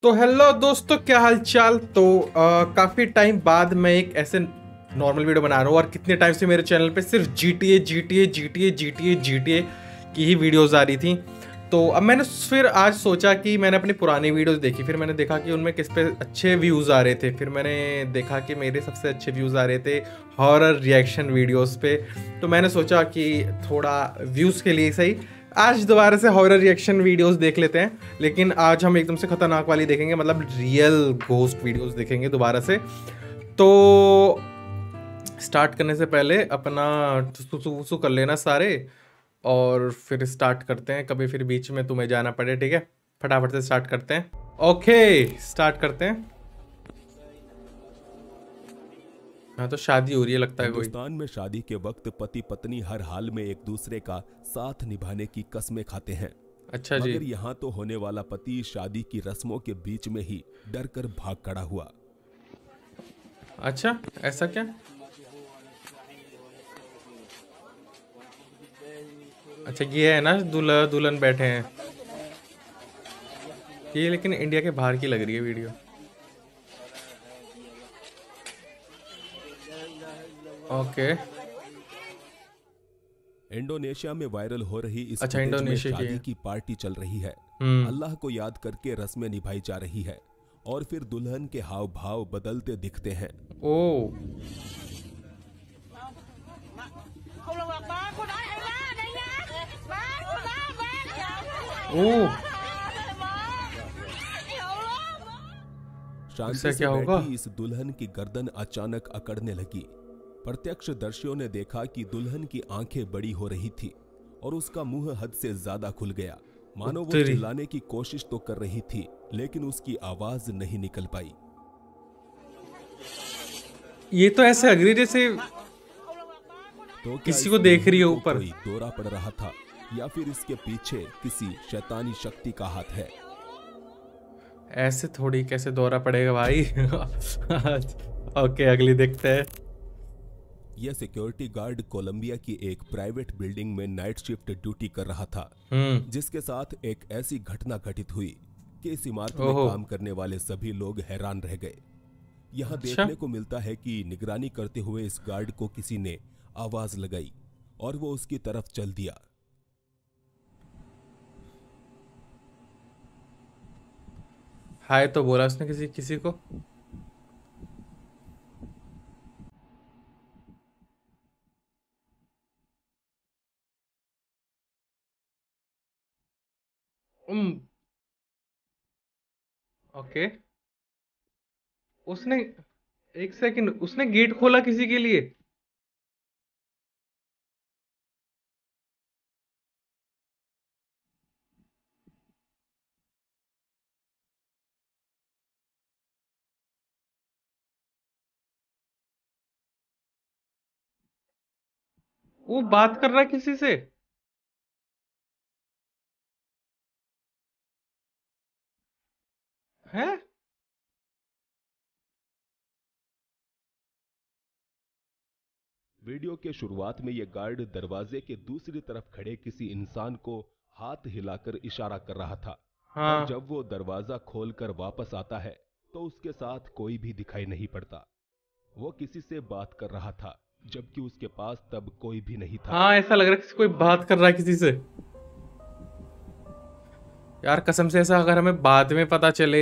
तो हेलो दोस्तों, क्या हाल चाल। काफी टाइम बाद मैं एक ऐसे नॉर्मल वीडियो बना रहा हूँ और कितने टाइम से मेरे चैनल पे सिर्फ GTA GTA GTA GTA GTA की ही वीडियोस आ रही थी। तो अब मैंने फिर आज सोचा कि मैंने अपनी पुरानी वीडियोस देखी, फिर मैंने देखा कि उनमें किस पे अच्छे व्यूज़ आ रहे थे। फिर मैंने देखा कि मेरे सबसे अच्छे व्यूज़ आ रहे थे हॉरर रिएक्शन वीडियोस पे। तो मैंने सोचा कि थोड़ा व्यूज़ के लिए सही आज दोबारा से हॉरर रिएक्शन वीडियोस देख लेते हैं। लेकिन आज हम एकदम से खतरनाक वाली देखेंगे, मतलब रियल घोस्ट वीडियोस देखेंगे दोबारा से। तो स्टार्ट करने से पहले अपना सुसु वुसु कर लेना सारे, और फिर स्टार्ट करते हैं। कभी फिर बीच में तुम्हें जाना पड़े, ठीक है। फटाफट से स्टार्ट करते हैं। ओके, स्टार्ट करते हैं। हाँ, तो शादी हो रही है लगता है कोई। हिंदुस्तान में शादी के वक्त पति पत्नी हर हाल में एक दूसरे का साथ निभाने की कस्में खाते हैं। अच्छा जी। मगर यहाँ तो होने वाला पति शादी की रस्मों के बीच में ही डर कर भाग खड़ा हुआ। अच्छा, ऐसा क्या? अच्छा, ये है ना दूल्हा दुल्हन बैठे हैं। ये लेकिन इंडिया के बाहर की लग रही है वीडियो। ओके। इंडोनेशिया में वायरल हो रही इस अच्छा, फुटेज में इंडोनेशिया की शादी है। की पार्टी चल रही है। हम्म। अल्लाह को याद करके रस्में निभाई जा रही है और फिर दुल्हन के हाव भाव बदलते दिखते हैं। ओ। ओ, शांति इससे से क्या होगा? बैठी इस दुल्हन की गर्दन अचानक अकड़ने लगी। प्रत्यक्षदर्शियों ने देखा कि दुल्हन की आंखें बड़ी हो रही थी और उसका मुंह हद से ज्यादा खुल गया, मानो वो उत्तरी। चिल्लाने की कोशिश तो कर रही थी लेकिन उसकी आवाज नहीं निकल पाई। ये तो ऐसे लग रही है जैसे तो क्या किसी इस को देख रही दुल्हन है को ऊपर। कोई दौरा पड़ रहा था या फिर इसके पीछे किसी शैतानी शक्ति का हाथ है? ऐसे थोड़ी कैसे दौरा पड़ेगा भाई। ओके, अगली देखते हैं। यह सिक्योरिटी गार्ड कोलंबिया की एक प्राइवेट बिल्डिंग में नाइट शिफ्ट ड्यूटी कर रहा था, हम्म। जिसके साथ एक ऐसी घटना घटित हुई कि इस इमारत में ओहो। काम करने वाले सभी लोग हैरान रह गए। यहाँ अच्छा। देखने को मिलता है कि निगरानी करते हुए इस गार्ड को किसी ने आवाज लगाई और वो उसकी तरफ चल दिया। हाय तो बोला उसने किसी किसी को। ओके। उसने, एक सेकंड, उसने गेट खोला किसी के लिए? वो बात कर रहा है किसी से? है? वीडियो के शुरुआत में यह गार्ड दरवाजे के दूसरी तरफ खड़े किसी इंसान को हाथ हिलाकर इशारा कर रहा था। पर हाँ। जब वो दरवाजा खोलकर वापस आता है तो उसके साथ कोई भी दिखाई नहीं पड़ता। वो किसी से बात कर रहा था जबकि उसके पास तब कोई भी नहीं था। हाँ, ऐसा लग रहा है किसी कोई बात कर रहा है किसी से। यार कसम से, ऐसा अगर हमें बाद में पता चले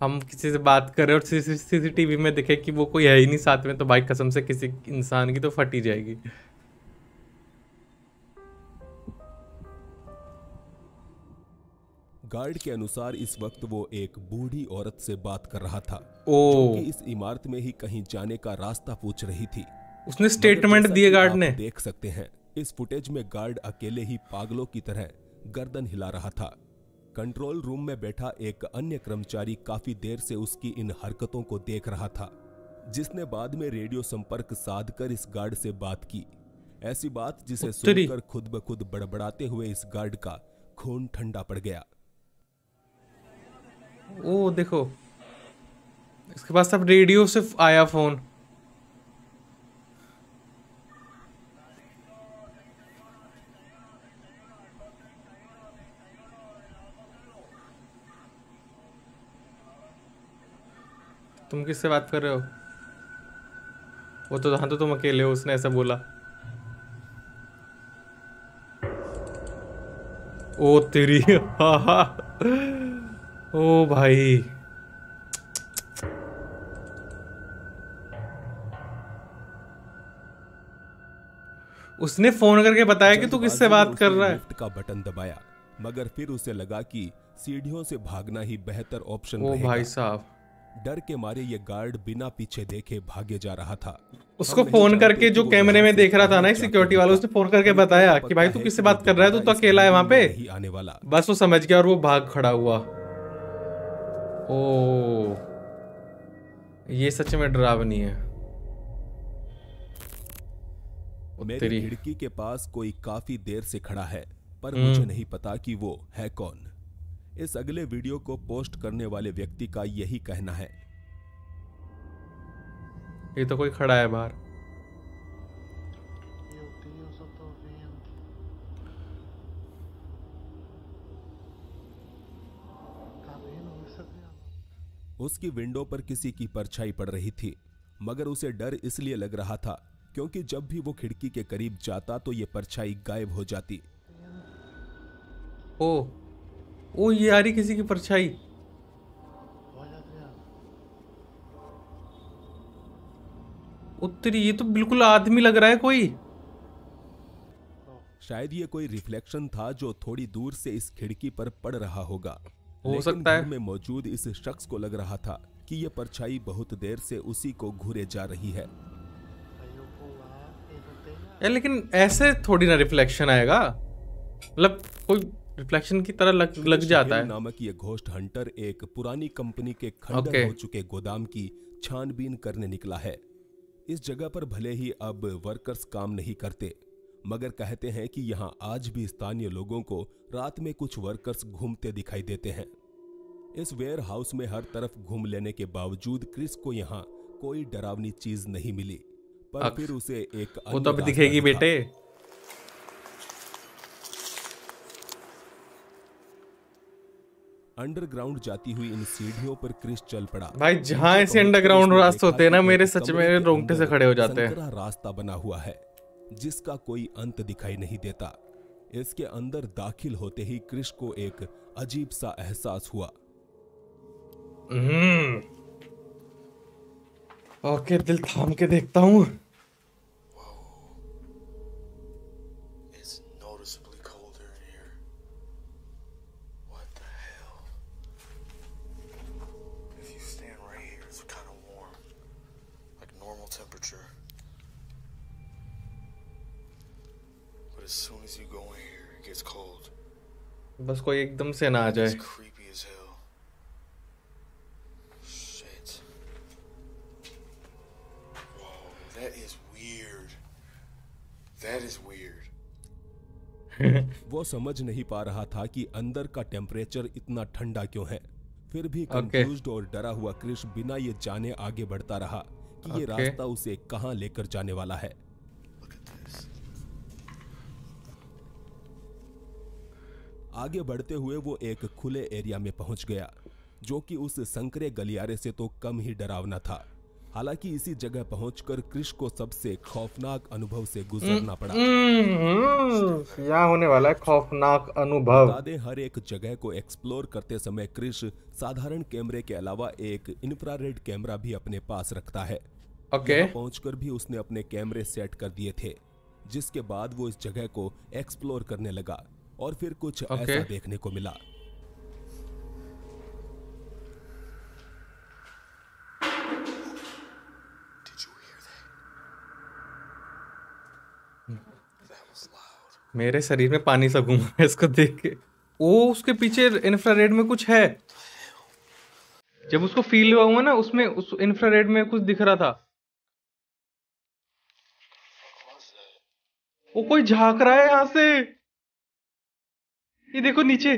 हम किसी से बात कर रहे हैं और सीसीटीवी में दिखे कि वो कोई है ही नहीं साथ में, तो भाई कसम से किसी इंसान की तो फट ही जाएगी। गार्ड के अनुसार इस वक्त वो एक बूढ़ी औरत से बात कर रहा था, ओ। जो कि इस इमारत में ही कहीं जाने का रास्ता पूछ रही थी। उसने मगर स्टेटमेंट जैसा दिए कि गार्ड आप ने। देख सकते हैं, इस फुटेज में गार्ड अकेले ही पागलों की तरह गर्दन हिला रहा था। कंट्रोल रूम में बैठा एक अन्य कर्मचारी काफी देर से उसकी इन हरकतों को देख रहा था, जिसने बाद में रेडियो संपर्क साधकर इस गार्ड से बात की। ऐसी बात जिसे उत्तरी। सुनकर खुद ब खुद बड़बड़ाते हुए इस गार्ड का खून ठंडा पड़ गया। ओ देखो, इसके पास अब रेडियो से आया फोन। तुम किससे बात कर रहे हो? वो तो हाँ, तो तुम अकेले हो, उसने ऐसा बोला। ओ तेरी हाँ हाँ। ओ भाई, उसने फोन करके बताया कि तू किससे जल्दबाजी में बात कर उसने रहा है। लिफ्ट का बटन दबाया, मगर फिर उसे लगा कि सीढ़ियों से भागना ही बेहतर ऑप्शन ओ भाई रहेगा। साहब, डर के मारे ये गार्ड बिना पीछे देखे भागे जा रहा था। हम उसको नहीं फोन जानते करके कि जो वो कैमरे यहाँ में से देख रहा था कहाँ ना, एक जाकर सिक्योरिटी वाला, रुका, उसने फोन करके पर इतना तो बताया कि पक्का भाई तू है किससे कि वो बात कर रहा है, तू दोबारा तो इस अकेला है वहां बिल्डिंग पे। में नहीं आने वाला। बस वो समझ गया और वो भाग खड़ा हुआ। ओ, ये सच में डरावनी है। ओ मेरी तेरी। खिड़की के पास कोई काफी देर से खड़ा है, पर मुझे हम्म। नहीं पता कि वो है कौन। इस अगले वीडियो को पोस्ट करने वाले व्यक्ति का यही कहना है। ये तो कोई खड़ा है बाहर। Meu Deus, eu tô vendo. Tá vendo? Você vendo? उसकी विंडो पर किसी की परछाई पड़ रही थी, मगर उसे डर इसलिए लग रहा था क्योंकि जब भी वो खिड़की के करीब जाता तो ये परछाई गायब हो जाती। ओ, ओ ये आ रही किसी की परछाई। Olha, Adriano. उत्तरी, ये तो बिल्कुल आदमी लग रहा है कोई। Ó, शायद ये कोई रिफ्लेक्शन था जो थोड़ी दूर से इस खिड़की पर पड़ रहा होगा, हो लेकिन सकता घर है। में मौजूद इस शख्स को लग रहा था कि ये परछाई बहुत देर से उसी को घूरे जा रही है। aí eu vou lá e não tem nada. यार लेकिन ऐसे थोड़ी ना रिफ्लेक्शन आएगा, मतलब कोई रिफ्लेक्शन की तरह लग जाता हिल है। नामक ये घोस्ट हंटर एक पुरानी कंपनी के खंडर ओके। हो चुके गोदाम की छानबीन करने निकला है। इस जगह पर भले ही अब वर्कर्स काम नहीं करते, मगर कहते हैं कि यहाँ आज भी स्थानीय लोगों को रात में कुछ वर्कर्स घूमते दिखाई देते हैं। इस वेयर हाउस में हर तरफ घूम लेने के बावजूद क्रिस को यहाँ कोई डरावनी चीज नहीं मिली, पर फिर उसे एक वो अन्य तो अभी रास्ता दिखेगी दिखा। बेटे। अंडरग्राउंड जाती हुई इन सीढ़ियों पर क्रिस चल पड़ा। भाई जहां नीचे ऐसे पहुंचकर अंडरग्राउंड उसने रास्ते देखा होते हैं ना, कि मेरे एक सच कमरे में के रोंगटे से अंदर खड़े हो जाते हैं। संकरा रास्ता बना हुआ है जिसका कोई अंत दिखाई नहीं देता। इसके अंदर दाखिल होते ही क्रिस को एक अजीब सा एहसास हुआ। ओके, दिल थाम के देखता हूँ। It's noticeably colder in here. What the hell? If you stand right here, it's kind of warm, like normal temperature. But as soon as you go in here, it gets cold. बस कोई एकदम से ना आ It's जाए। creepy as hell. Shit. Whoa, that is weird. That is weird. वो समझ नहीं पा रहा था कि अंदर का टेम्परेचर इतना ठंडा क्यों है। फिर भी ओके। कंफ्यूज्ड और डरा हुआ क्रिस बिना ये जाने आगे बढ़ता रहा कि ये ओके। रास्ता उसे कहां लेकर जाने वाला है। Look at this. आगे बढ़ते हुए वो एक खुले एरिया में पहुंच गया, जो कि उस संकरे गलियारे से तो कम ही डरावना था। हालांकि इसी जगह पहुंचकर क्रिश को सबसे खौफनाक अनुभव से गुजरना पड़ा। क्या होने वाला है खौफनाक अनुभव? बता दें, हर एक जगह को एक्सप्लोर करते समय क्रिश साधारण कैमरे के अलावा एक इंफ्रारेड कैमरा भी अपने पास रखता है। ओके। यहाँ पहुंचकर भी उसने अपने कैमरे सेट कर दिए थे, जिसके बाद वो इस जगह को एक्सप्लोर करने लगा और फिर कुछ ऐसा देखने को मिला। Did you hear that? That was loud. मेरे शरीर में पानी सा घूमा है इसको देख के। ओ, उसके पीछे इंफ्रारेड में कुछ है। जब उसको फील हुआ ना, उसमें उस इंफ्रारेड में कुछ दिख रहा था। What was that? वो कोई झांक रहा है यहाँ से। ये देखो नीचे।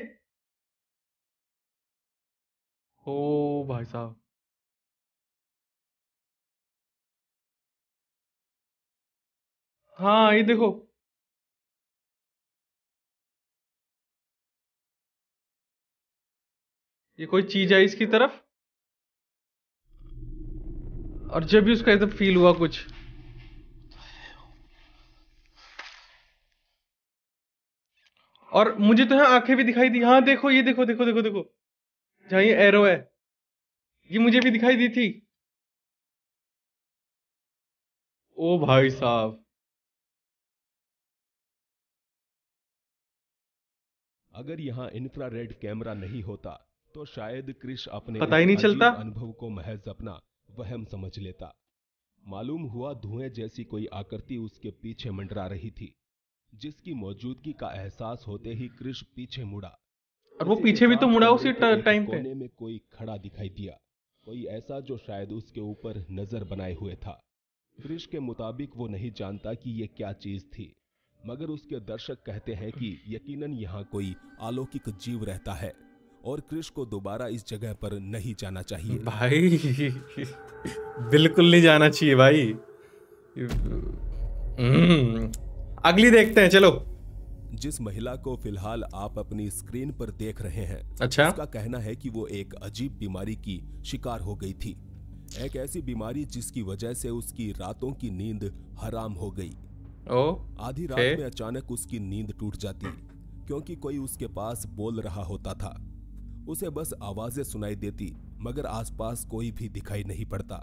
ओ भाई साहब, हाँ ये देखो। ये कोई चीज है इसकी तरफ। और जब भी उसका ऐसा फील हुआ कुछ, और मुझे तो यहाँ आंखें भी दिखाई दी। हाँ देखो, ये देखो देखो देखो देखो, जहाँ ये एरो है, ये मुझे भी दिखाई दी थी। ओ भाई साहब, अगर यहाँ इंफ्रारेड कैमरा नहीं होता तो शायद क्रिश अपने पता ही नहीं इस चलता। अजीब अनुभव को महज अपना वहम समझ लेता। मालूम हुआ धुएं जैसी कोई आकृति उसके पीछे मंडरा रही थी, जिसकी मौजूदगी का एहसास होते ही क्रिश पीछे मुड़ा। और वो इसी पीछे भी के तो साथ मुड़ा उसी कमरे के एक टाइम पे। कोने में कोई खड़ा दिखाई दिया, कोई ऐसा जो शायद उसके ऊपर नजर बनाए हुए था। क्रिश के मुताबिक वो नहीं जानता कि ये क्या चीज थी, मगर उसके दर्शक कहते हैं कि यकीनन यहाँ कोई अलौकिक जीव रहता है और क्रिश को दोबारा इस जगह पर नहीं जाना चाहिए। भाई बिल्कुल नहीं जाना चाहिए भाई। अगली देखते हैं, चलो। जिस महिला को फिलहाल आप अपनी स्क्रीन पर देख रहे हैं, अच्छा। उसका कहना है कि वो एक अजीब बीमारी की शिकार हो गई थी। एक ऐसी बीमारी जिसकी वजह से उसकी रातों की नींद हराम हो गई। आधी रात में अचानक उसकी नींद टूट जाती, क्योंकि कोई उसके पास बोल रहा होता था। उसे बस आवाजें सुनाई देती, मगर आसपास कोई भी दिखाई नहीं पड़ता।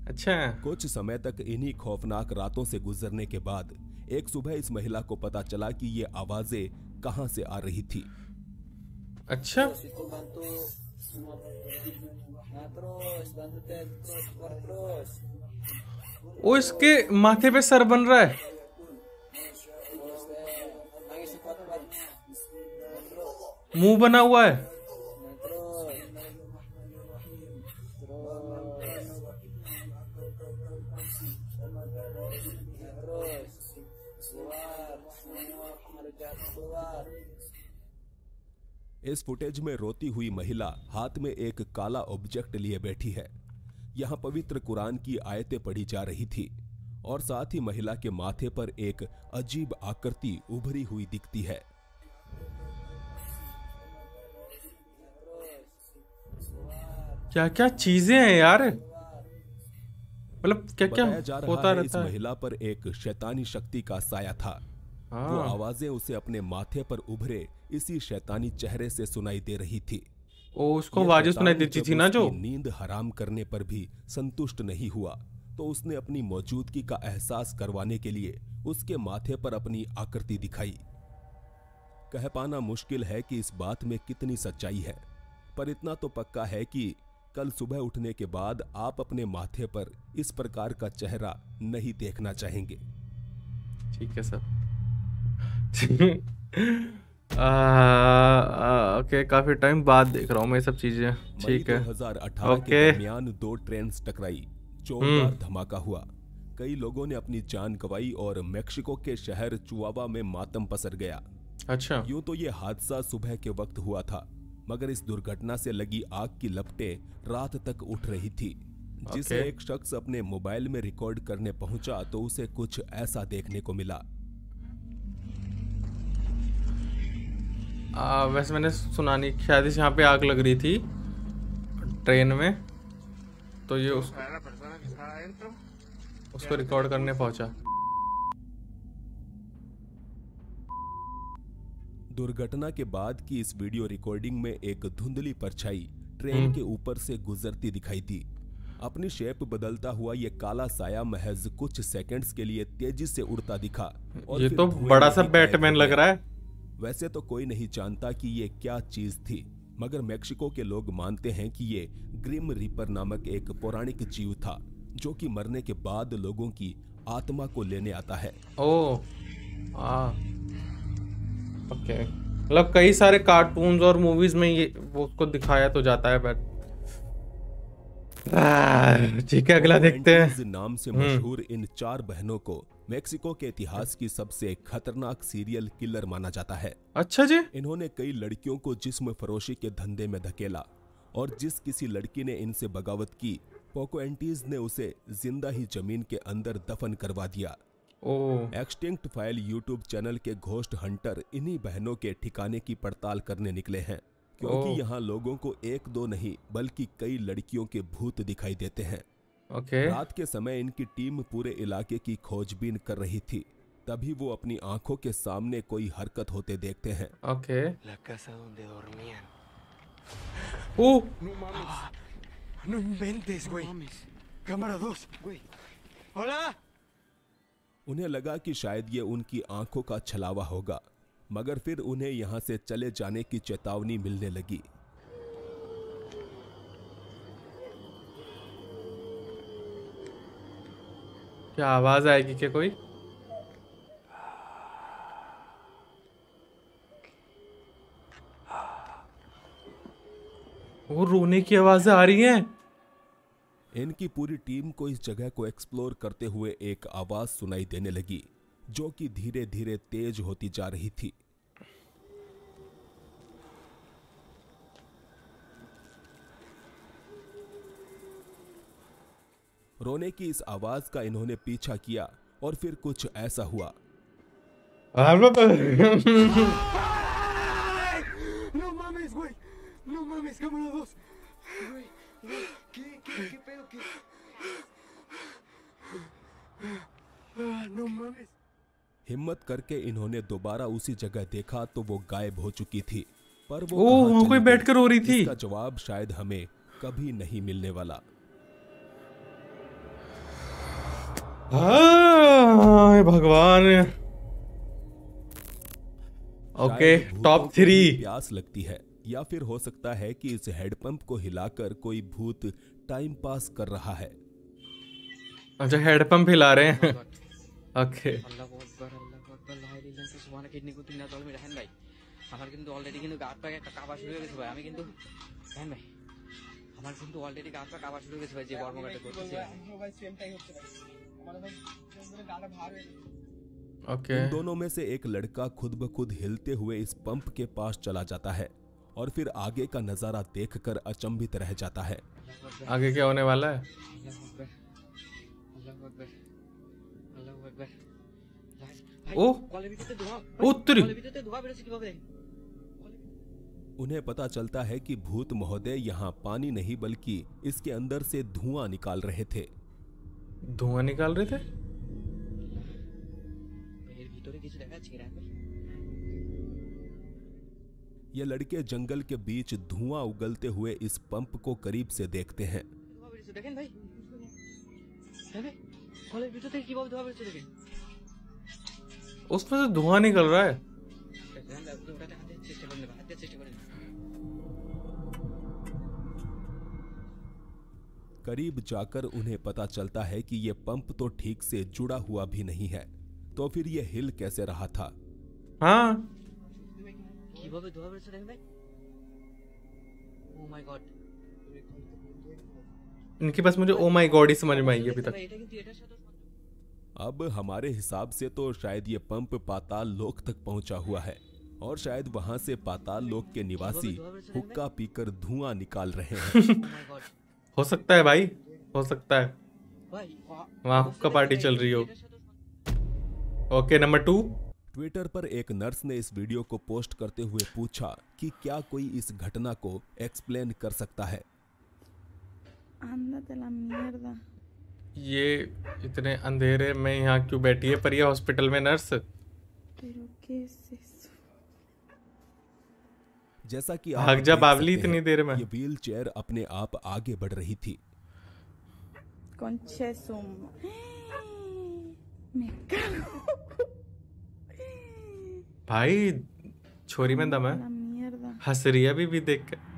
अच्छा। कुछ समय तक इन्हीं खौफनाक रातों से गुजरने के बाद एक सुबह इस महिला को पता चला कि ये आवाजें कहां से आ रही थी। अच्छा। ओ, इसके माथे पे सर बन रहा है। मुंह बना हुआ है। इस फुटेज में रोती हुई महिला हाथ में एक काला ऑब्जेक्ट लिए बैठी है। यहाँ पवित्र कुरान की आयतें पढ़ी जा रही थी और साथ ही महिला के माथे पर एक अजीब आकृति उभरी हुई दिखती है। क्या क्या चीजें हैं यार, मतलब क्या क्या बताया जा रहा होता है रहता इस है। महिला पर एक शैतानी शक्ति का साया था। वो आवाजें उसे अपने माथे पर उभरे इसी शैतानी चेहरे से सुनाई दे रही थी। ओ, उसको ये आवाजें शैतान सुनाई देती जब थी ना जो। उसकी नींद हराम करने पर भी संतुष्ट नहीं हुआ, तो उसने अपनी मौजूदगी का एहसास करवाने के लिए उसके माथे पर अपनी आकृति दिखाई। कह पाना मुश्किल है कि इस बात में कितनी सच्चाई है, पर इतना तो पक्का है कि कल सुबह उठने के बाद आप अपने माथे पर इस प्रकार का चेहरा नहीं देखना चाहेंगे। ठीक है सर। ओके, काफी टाइम बाद देख रहा हूँ मैं ये सब चीजें। ठीक है। 2018 के दरमियान दो ट्रेन्स टकराई, जोरदार धमाका हुआ। कई लोगों ने अपनी जान गंवाई और मेक्सिको के शहर चुआवा में मातम पसर गया। अच्छा। यूं तो ये हादसा सुबह के वक्त हुआ था, मगर इस दुर्घटना से लगी आग की लपटें रात तक उठ रही थी। जिसे एक शख्स अपने मोबाइल में रिकॉर्ड करने पहुंचा तो उसे कुछ ऐसा देखने को मिला। वैसे मैंने सुना नहीं, शायद यहाँ पे आग लग रही थी ट्रेन में, तो ये उसको रिकॉर्ड करने पहुंचा। दुर्घटना के बाद की इस वीडियो रिकॉर्डिंग में एक धुंधली परछाई ट्रेन के ऊपर से गुजरती दिखाई दी। अपनी शेप बदलता हुआ ये काला साया महज कुछ सेकंड्स के लिए तेजी से उड़ता दिखा और ये फिर तो धुएं बड़ा में सा ही गायब बैटमैन हो लग गया। रहा है। वैसे तो कोई नहीं जानता कि ये क्या चीज थी, मगर मेक्सिको के लोग मानते हैं कि ये ग्रिम रीपर नामक एक पौराणिक जीव था, जो कि मरने के बाद लोगों की आत्मा को लेने आता है। ओके, मतलब कई सारे कार्टून्स और मूवीज में ये वो उसको दिखाया तो जाता है, बट ठीक है, अगला देखते हैं। नाम से मशहूर इन चार बहनों को मेक्सिको के इतिहास की सबसे खतरनाक सीरियल किलर माना जाता है। अच्छा जी। इन्होंने कई लड़कियों को जिस्म फरोशी के धंधे में धकेला और जिस किसी लड़की ने इनसे बगावत की, पोकोएंटीज ने उसे जिंदा ही जमीन के अंदर दफन करवा दिया। एक्सटिंक्ट फाइल यूट्यूब चैनल के घोस्ट हंटर इन्हीं बहनों के ठिकाने की पड़ताल करने निकले हैं, क्योंकि यहाँ लोगों को एक दो नहीं बल्कि कई लड़कियों के भूत दिखाई देते हैं। ओके। रात के समय इनकी टीम पूरे इलाके की खोजबीन कर रही थी। तभी वो अपनी आंखों के सामने कोई हरकत होते देखते हैं। Okay. La casa donde dormían. ओ No mames. No inventes, güey. Cámara 2. Güey. Hola. उन्हें लगा कि शायद ये उनकी आंखों का छलावा होगा, मगर फिर उन्हें यहां से चले जाने की चेतावनी मिलने लगी। क्या आवाज आएगी क्या कोई? वो रोने की आवाजें आ रही हैं। इनकी पूरी टीम को इस जगह को एक्सप्लोर करते हुए एक आवाज सुनाई देने लगी, जो कि धीरे धीरे तेज होती जा रही थी। रोने की इस आवाज का इन्होंने पीछा किया और फिर कुछ ऐसा हुआ। No mames, güey. No mames, cámara 2. Güey, ¿qué pedo? No mames. हिम्मत करके इन्होंने दोबारा उसी जगह देखा तो वो गायब हो चुकी थी। पर वो ओ, कहाँ वहाँ कोई चली बैठकर रो रही गई, थी। इसका जवाब शायद हमें कभी नहीं मिलने वाला। हाय भगवान। ओके, शायद भूतों टॉप को 3। भी प्यास लगती है, या फिर हो सकता है कि इस हेडपंप को हिलाकर कोई भूत टाइम पास कर रहा है। अच्छा, हेडपंप हिला रहे हैं। ओके। আল্লাহু আকবার লা ইলাহা ইল্লাল্লাহ সুবহানাকা ইন্নী কুনতু মিনাজ জালিমিন। হ্যাঁ ভাই, আমার কিন্তু অলরেডি কিন্তু গা হাত পা কাঁপা শুরু হয়ে গেছে ভাই। আমি কিন্তু হ্যাঁ ভাই, আমার কিন্তু অলরেডি গা হাত পা কাঁপা শুরু হয়ে গেছে ভাই, যে কর্মকাণ্ড করতেছি। ভাই সেমটাই হচ্ছে ভাই, আমার ভাই পুরো গাটা ভার হয়ে গেছে। ओके। इन दोनों में से एक लड़का खुद ब खुद हिलते हुए इस पंप के पास चला जाता है और फिर आगे का नजारा देखकर अचंभित रह जाता है। आगे क्या होने वाला है? আল্লাহু আকবার আল্লাহু আকবার আল্লাহু আকবার। ভাই, ও কলের ভিতরে ধোঁয়া, उत्तरी। কলের ভিতরে ধোঁয়া বেরোচ্ছে কিভাবে? उन्हें पता चलता है कि भूत महोदय यहाँ पानी नहीं बल्कि इसके अंदर से धुआं निकाल रहे थे। धुआं निकाल रहे थे? এর ভিতরে কিছু দেখা যাচ্ছে কিনা? ये लड़के जंगल के बीच धुआं उगलते हुए इस पंप को करीब से देखते हैं। ধোঁয়া বেরোচ্ছে দেখেন ভাই। হ্যাঁ ভাই, কলের ভিতর থেকে কিভাবে ধোঁয়া বেরোচ্ছে দেখেন। उसमें से धुआं निकल रहा है। ধ্যান দাও, ওটাতে হাত দিয়ে চেষ্টা করেন, হাত দিয়ে চেষ্টা করেন। करीब जाकर उन्हें पता चलता है कि ये पंप तो ठीक से जुड़ा हुआ भी नहीं है, तो फिर ये हिल कैसे रहा था? हाँ, কিভাবে ধোঁয়া বেরোচ্ছে দেখেন ভাই। ও মাই গড। इनकी बस मुझे ओ माय गॉड ही समझ में आई अभी तक। এটা কিন্তু এটার সাথে अब हमारे हिसाब से तो शायद ये पंप पाताल लोक तक पहुंचा हुआ है और शायद वहां से पाताल लोक के निवासी हुक्का पीकर धुआं निकाल रहे हैं। ও মাই গড हो सकता है भाई, हो सकता है ভাই। वहाँ हुक्का पार्टी चल रही हो। Okay, number 2। ट्विटर पर एक नर्स ने इस वीडियो को पोस्ट करते हुए पूछा कि क्या कोई इस घटना को एक्सप्लेन कर सकता है। Ándate la mierda. ये इतने अंधेरे में यहाँ क्यों बैठी है पर ये हॉस्पिटल में nurse? ¿Pero qué es eso? जैसा कि भाग आप जा देख बावली सकते इतनी हैं, देर में। ये व्हील चेयर अपने आप आगे बढ़ रही थी। Conche sum. Me cago. भाई छोरी में दम है। La mierda. हंस रही है अभी भी देख के।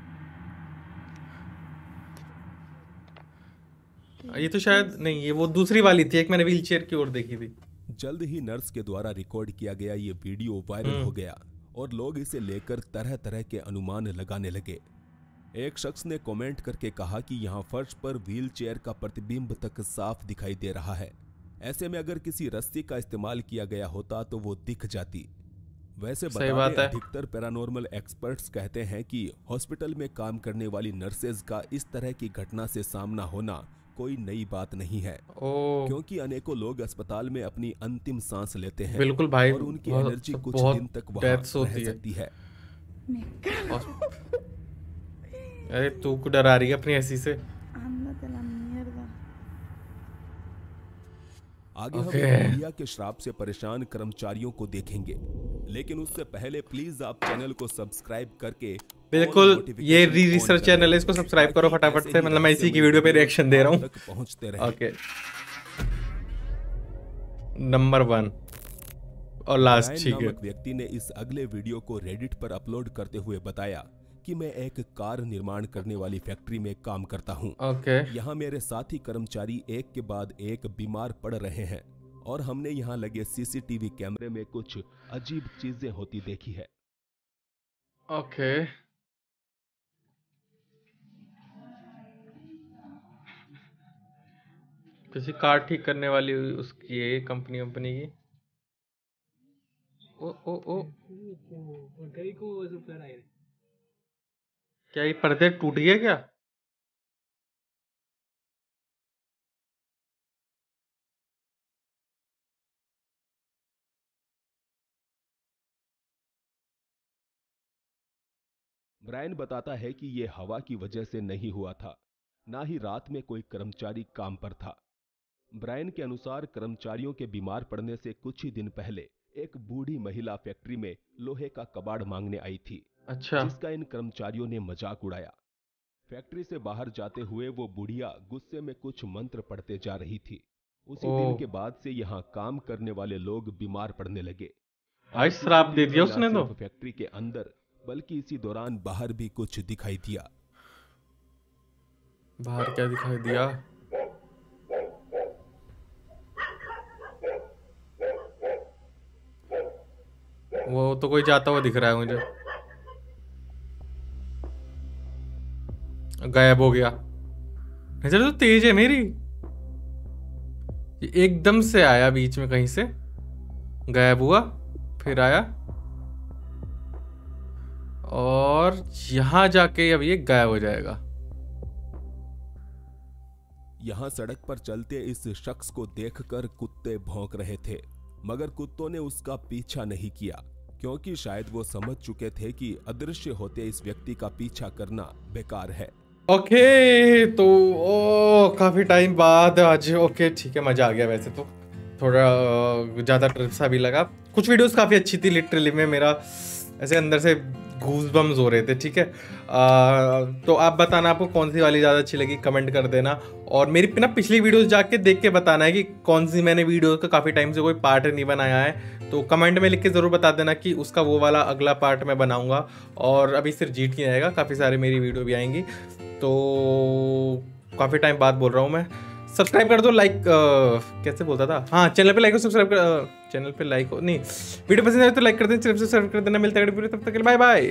ये तो शायद नहीं, ये वो दूसरी वाली थी, एक मैंने व्हील चेयर की ओर देखी थी। जल्द ही नर्स के द्वारा रिकॉर्ड किया गया ये वीडियो वायरल हो गया और लोग इसे लेकर तरह तरह के अनुमान लगाने लगे। एक शख्स ने कमेंट करके कहा कि यहाँ फर्श पर व्हील चेयर का प्रतिबिंब तक साफ दिखाई दे रहा है। ऐसे में अगर किसी रस्सी का इस्तेमाल किया गया होता तो वो दिख जाती। वैसे सही बता बात दें, है। अधिकतर पैरानॉर्मल एक्सपर्ट्स कहते हैं कि हॉस्पिटल में काम करने वाली नर्सेज का इस तरह की घटना से सामना होना कोई नई बात नहीं है, ओ क्योंकि अनेकों लोग अस्पताल में अपनी अंतिम सांस लेते हैं बिल्कुल भाई, और उनकी बहुत- एनर्जी कुछ बहुत दिन तक वहां deaths होती रह है। सकती है। Me cago. अरे तू को डरा रही है अपनी ऐसी से। Ándate la mierda. आगे हम Okay. एक बुढ़िया के श्राप से परेशान कर्मचारियों को देखेंगे, लेकिन उससे पहले प्लीज आप चैनल को सब्सक्राइब करके बिल्कुल, all ये notification रिसर्च on चैनल है, करें, इसको सब्सक्राइब करो ताकि फटाफट ऐसे से, ही मतलब मैं इसी की रहस्यमय वीडियो पे वीडियो रिएक्शन दे रहा हूँ। तक पहुंचते रहें। ओके, नंबर 1 और लास्ट, ब्रायन ठीक है। नामक व्यक्ति ने इस अगले वीडियो को रेडिट पर अपलोड करते हुए बताया कि मैं एक कार निर्माण करने वाली फैक्ट्री में काम करता हूं। ओके, यहाँ मेरे साथी कर्मचारी एक के बाद एक बीमार पड़ रहे हैं और हमने यहाँ लगे सीसीटीवी कैमरे में कुछ अजीब चीजें होती देखी है। ओके, किसी कार ठीक करने वाली उसकी है कंपनी की। ओ ओ ओ, क्या ये पर्दे टूट गए क्या? ब्रायन बताता है कि ये हवा की वजह से नहीं हुआ था, ना ही रात में कोई कर्मचारी काम पर था। ब्रायन के अनुसार कर्मचारियों के बीमार पड़ने से कुछ ही दिन पहले एक बूढ़ी महिला फैक्ट्री में लोहे का कबाड़ मांगने आई थी, अच्छा, जिसका इन कर्मचारियों ने मजाक उड़ाया। फैक्ट्री से बाहर जाते हुए वो बुढ़िया गुस्से में कुछ मंत्र पढ़ते जा रही थी। उसी दिन के बाद से यहाँ काम करने वाले लोग बीमार पड़ने लगे। भाई श्राप दे दिया उसने तो। सिर्फ फैक्ट्री के अंदर बल्कि इसी दौरान बाहर भी कुछ दिखाई दिया। बाहर क्या दिखाई दिया? वो तो कोई जाता हुआ दिख रहा है मुझे। गायब हो गया। नजर तो तेज है मेरी। ये एकदम से आया बीच में कहीं से, गायब हुआ, फिर आया और यहां जाके अब ये गायब हो जाएगा। यहां सड़क पर चलते इस शख्स को देखकर कुत्ते भौंक रहे थे, मगर कुत्तों ने उसका पीछा नहीं किया, क्योंकि शायद वो समझ चुके थे कि अदृश्य होते इस व्यक्ति का पीछा करना बेकार है। ओके, तो काफी टाइम बाद आज, ओके ठीक है, मजा आ गया। वैसे तो थोड़ा ज्यादा ट्रिप सा भी लगा। कुछ वीडियोस काफी अच्छी थी, लिटरली में मेरा ऐसे अंदर से गूज बम्स हो रहे थे। ठीक है, तो आप बताना आपको कौन सी वाली ज़्यादा अच्छी लगी, कमेंट कर देना। और मेरी ना पिछली वीडियोस जाके देख के बताना है कि कौन सी मैंने वीडियो का काफ़ी टाइम से कोई पार्ट नहीं बनाया है, तो कमेंट में लिख के ज़रूर बता देना कि उसका वो वाला अगला पार्ट मैं बनाऊंगा। और अभी सिर्फ जीट नहीं आएगा, काफ़ी सारी मेरी वीडियो भी आएंगी, तो काफ़ी टाइम बाद बोल रहा हूँ मैं। सब्सक्राइब कर दो, लाइक कैसे बोलता था, हाँ चैनल पे लाइक हो, सब्सक्राइब कर, चैनल पे लाइक हो नहीं, वीडियो पसंद आए तो लाइक कर देना, चैनल से सब्सक्राइब कर देना। मिलते हैं, तब तक के लिए बाय बाय।